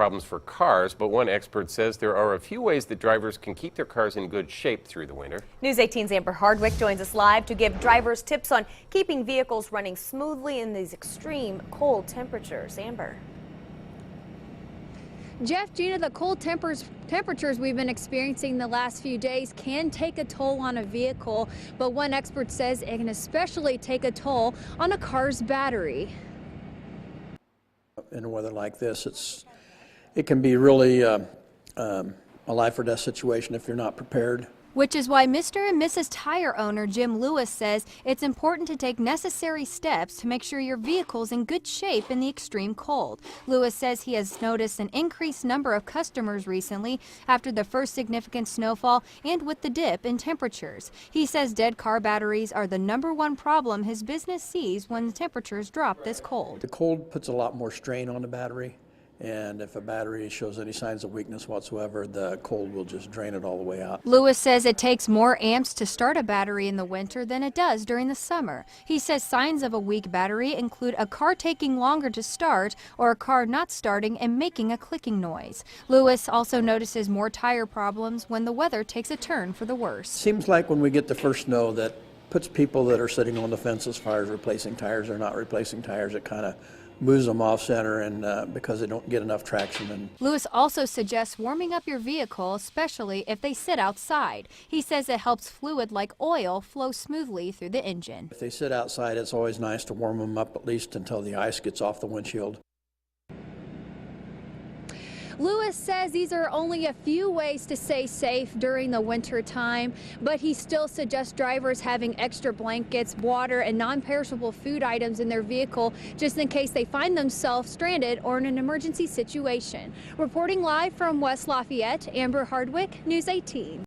problems for cars, but one expert says there are a few ways that drivers can keep their cars in good shape through the winter. News 18's Amber Hardwick joins us live to give drivers tips on keeping vehicles running smoothly in these extreme cold temperatures. Amber. Jeff, Gina, the cold temperatures we've been experiencing the last few days can take a toll on a vehicle, but one expert says it can especially take a toll on a car's battery. In weather like this, it can be really a life or death situation if you're not prepared. Which is why Mr. and Mrs. Tire owner Jim Lewis says it's important to take necessary steps to make sure your vehicle's in good shape in the extreme cold. Lewis says he has noticed an increased number of customers recently after the first significant snowfall and with the dip in temperatures. He says dead car batteries are the #1 problem his business sees when the temperatures drop this cold. The cold puts a lot more strain on the battery, and if a battery shows any signs of weakness whatsoever, the cold will just drain it all the way out. Lewis says it takes more amps to start a battery in the winter than it does during the summer. He says signs of a weak battery include a car taking longer to start or a car not starting and making a clicking noise. Lewis also notices more tire problems when the weather takes a turn for the worse. Seems like when we get the first snow that puts people that are sitting on the fence as far as replacing tires or not replacing tires. It kind of moves them off center, and because they don't get enough traction. And Lewis also suggests warming up your vehicle, especially if they sit outside. He says it helps fluid like oil flow smoothly through the engine. if they sit outside, it's always nice to warm them up at least until the ice gets off the windshield. Lewis says these are only a few ways to stay safe during the winter time, but he still suggests drivers having extra blankets, water, and non-perishable food items in their vehicle just in case they find themselves stranded or in an emergency situation. Reporting live from West Lafayette, Amber Hardwick, News 18.